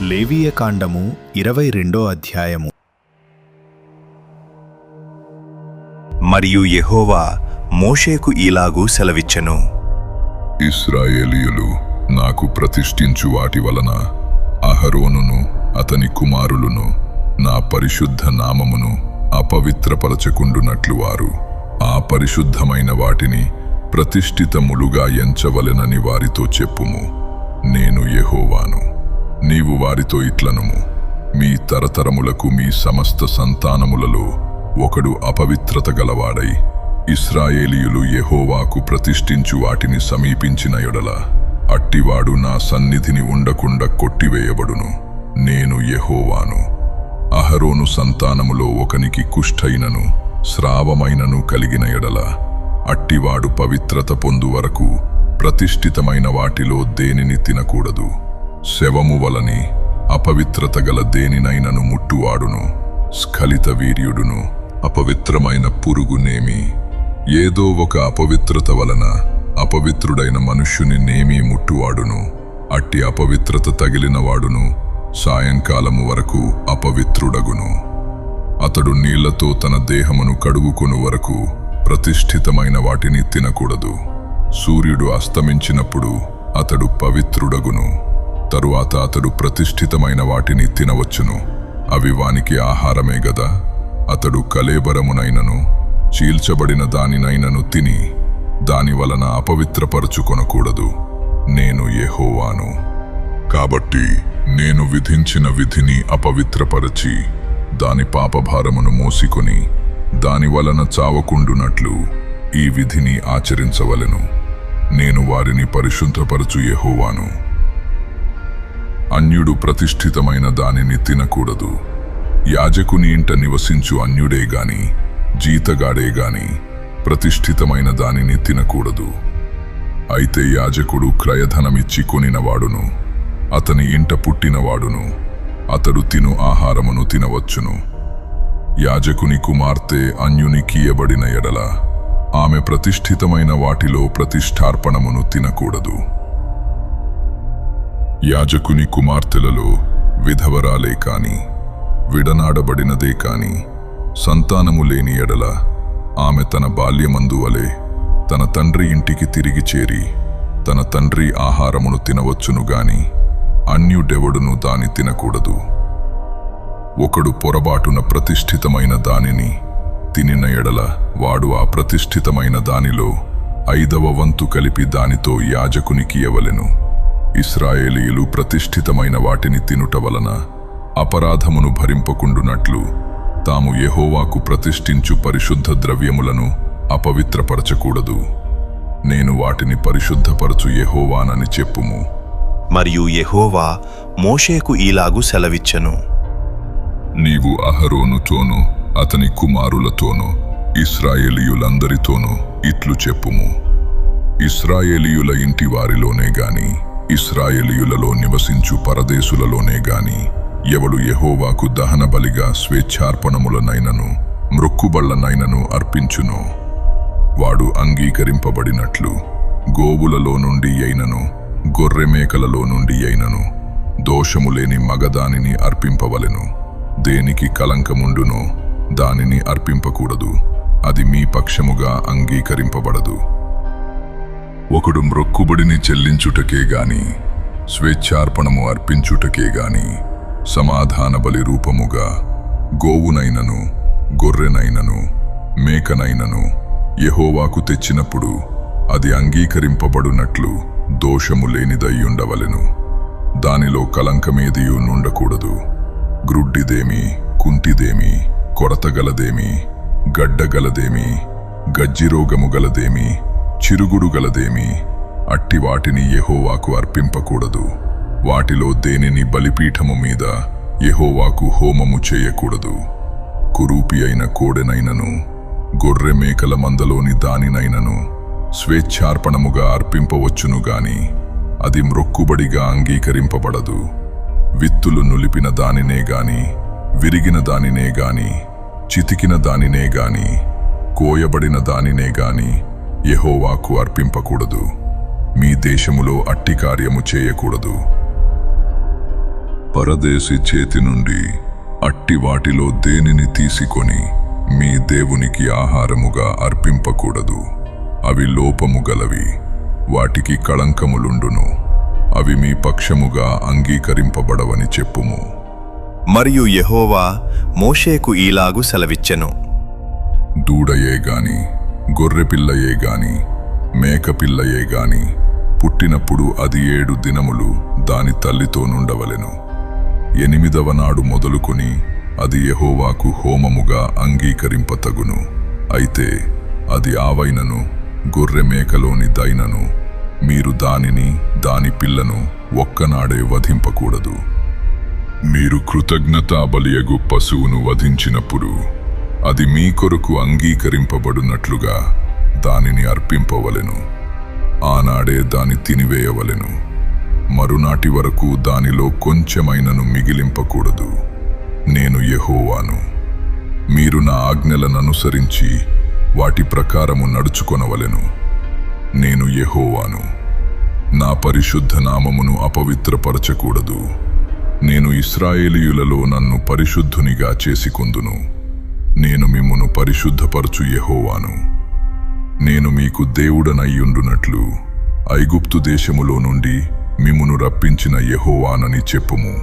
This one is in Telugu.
లేవీయకాండము 22 అధ్యాయము. మరియు యెహోవా మోషేకు ఇలాగూ సెలవిచ్చెను. ఇశ్రాయేలీయులు నాకు ప్రతిష్ఠించు వాటి వలన అహరోనును అతని కుమారులను నా పరిశుద్ధ నామమును అపవిత్రపరచకుండునట్లు వారు ఆ పరిశుద్ధమైన వాటిని ప్రతిష్ఠితములుగా ఎంచవలెనని వారితో చెప్పుము. నేను యెహోవాను. నీవు వారితో ఇట్లనుము, మీ తరతరములకు మీ సమస్త సంతానములలో ఒకడు అపవిత్రత గలవాడై ఇశ్రాయేలీయులు యెహోవాకు ప్రతిష్ఠించు వాటిని సమీపించిన యెడల అట్టివాడు నా సన్నిధిని ఉండకుండా కొట్టివేయబడును. నేను యెహోవాను. అహరోను సంతానములో ఒకనికి కుష్ఠైనను స్రావమైనను కలిగిన యెడల అట్టివాడు పవిత్రత పొందు వరకు ప్రతిష్ఠితమైన వాటిలో దేనిని తినకూడదు. శవము వలని అపవిత్రత గల దేనినైనను ముట్టువాడును. స్ఖలిత వీర్యుడును అపవిత్రమైన పురుగునేమి ఏదో ఒక అపవిత్రత వలన అపవిత్రుడైన మనుష్యుని నేమి ముట్టువాడును. అట్టి అపవిత్రత తగిలినవాడును సాయంకాలము వరకు అపవిత్రుడగును. అతడు నీళ్లతో తన దేహమును కడుగుకొను వరకు ప్రతిష్ఠితమైన వాటిని తినకూడదు. సూర్యుడు అస్తమించినప్పుడు అతడు పవిత్రుడగును. తరువాత అతడు ప్రతిష్ఠితమైన వాటిని తినవచ్చును. అవి వానికి ఆహారమే గదా. అతడు కళేబరమునైనను చీల్చబడిన దానినైనను తిని దాని వలన అపవిత్రపరచుకొనకూడదు. నేను యెహోవాను. కాబట్టి నేను విధించిన విధిని అపవిత్రపరచి దాని పాపభారమును మోసికొని దాని వలన చావకుండునట్లు ఈ విధిని ఆచరించవలెను. నేను వారిని పరిశుద్ధపరచు యెహోవాను. అన్యుడు ప్రతిష్ఠితమైన దానిని తినకూడదు. యాజకుని ఇంట నివసించు అన్యుడే గాని జీతగాడే గాని ప్రతిష్ఠితమైన దానిని తినకూడదు. అయితే యాజకుడు క్రయధనమిచ్చి కొనినవాడును అతని ఇంట పుట్టినవాడును అతడు తిను ఆహారమును తినవచ్చును. యాజకుని కుమార్తె అన్యునికియబడిన ఎడల ఆమె ప్రతిష్ఠితమైన వాటిలో ప్రతిష్ఠార్పణమును తినకూడదు. యాజకుని కుమార్తెలలో విధవరాలే కాని విడనాడబడినదే కాని సంతానము లేని ఎడల ఆమె తన బాల్యమందు వలె తన తండ్రి ఇంటికి తిరిగి చేరి తన తండ్రి ఆహారమును తినవచ్చును గాని అన్యుడెవడును దాని తినకూడదు. ఒకడు పొరబాటున ప్రతిష్ఠితమైన దానిని తినిన ఎడల వాడు ఆ ప్రతిష్ఠితమైన దానిలో 5వ వంతు కలిపి దానితో యాజకునికి ఇయ్యవలెను. ఇశ్రాయేలీయులు ప్రతిష్ఠితమైన వాటిని తినుట వలన అపరాధమును భరింపకుండునట్లు తాము యెహోవాకు ప్రతిష్ఠించు పరిశుద్ధ ద్రవ్యములను అపవిత్రపరచకూడదు. నేను వాటిని పరిశుద్ధపరచు యెహోవానని చెప్పుము. మరియు యెహోవా మోషేకు ఇలాగు సెలవిచ్చెను. నీవు అహరోనుతోనూ అతని కుమారులతోనూ ఇశ్రాయేలీయులందరితోనూ ఇట్లు చెప్పుము. ఇశ్రాయేలీయుల ఇంటి వారిలోనే గాని ఇశ్రాయేలీయులలో నివసించు పరదేశులలోనే గాని ఎవడు యెహోవాకు దహన బలిగా స్వేచ్ఛార్పణములనైనను మ్రొక్కుబళ్లనైనను అర్పించునో వాడు అంగీకరింపబడినట్లు గోవులలో నుండి అయినను గొర్రెమేకలలో నుండి అయినను దోషము లేని మగదానిని అర్పింపవలెను. దేనికి కలంకముండునో దానిని అర్పింపకూడదు. అది మీ పక్షముగా అంగీకరింపబడదు. ఒకడు మ్రొక్కుబడిని చెల్లించుటకే గాని స్వేచ్ఛార్పణము అర్పించుటకే గాని సమాధాన బలి రూపముగా గోవునైనను గొర్రెనైనను మేకనైనను యెహోవాకు తెచ్చినప్పుడు అది అంగీకరింపబడునట్లు దోషము లేనిదయ్యుండవలెను. దానిలో కలంకమేదియు నుండకూడదు. గ్రుడ్డిదేమి, కుంటిదేమి, కొరతగలదేమి, గడ్డగలదేమి, గజ్జిరోగము గలదేమి, చిరుగుడు గలదేమి అట్టి వాటిని యెహోవాకు అర్పింపకూడదు. వాటిలో దేనిని బలిపీఠము మీద యెహోవాకు హోమము చేయకూడదు. కురూపి అయిన కోడెనైనను గొర్రె మేకల మందలోని దానినైనను స్వేచ్ఛార్పణముగా అర్పింపవచ్చును గాని అది మ్రొక్కుబడిగా అంగీకరింపబడదు. విత్తులు నులిపిన దానినే గాని విరిగిన దానినే గాని చితికిన దానినే గాని కోయబడిన దానినే గాని యెహోవాకు అర్పింపకూడదు. మీ దేశములో అట్టి కార్యము చేయకూడదు. పరదేశి చేతి నుండి అట్టి వాటిలో దేనిని తీసుకొని మీ దేవునికి ఆహారముగా అర్పింపకూడదు. అవి లోపము గలవి, వాటికి కళంకములుండును. అవి మీ పక్షముగా అంగీకరింపబడవని చెప్పుము. మరియు యెహోవా మోషేకు ఈలాగు సెలవిచ్చెను. దూడయే గాని, గొర్రెపిల్లయే గాని, మేకపిల్లయే గాని పుట్టినప్పుడు అది 7 దినములు దాని తల్లితో నుండవలెను. 8వ నాడు మొదలుకొని అది యెహోవాకు హోమముగా అంగీకరింపతగును. అయితే అది ఆవైనను గొర్రె మేకలోని దైనను మీరు దానిని దాని పిల్లను ఒక్కనాడే వధింపకూడదు. మీరు కృతజ్ఞతా బలియగు పశువును వధించినప్పుడు అది మీ కొరకు అంగీకరింపబడినట్లుగా దానిని అర్పింపవలెను. ఆనాడే దాని తినివేయవలెను. మరునాటి వరకు దానిలో కొంచెమైనను మిగిలింపకూడదు. నేను యెహోవాను. మీరు నా ఆజ్ఞలననుసరించి వాటి ప్రకారము నడుచుకొనవలెను. నేను యెహోవాను. నా పరిశుద్ధ నామమును అపవిత్రపరచకూడదు. నేను ఇశ్రాయేలీయులలో నన్ను పరిశుద్ధునిగా చేసుకొందును. నేను మిమ్మును పరిశుద్ధపరచు యెహోవాను. నేను మీకు దేవుడనయ్యుండునట్లు ఐగుప్తు దేశములో నుండి మిమ్మును రప్పించిన యెహోవానని చెప్పుము.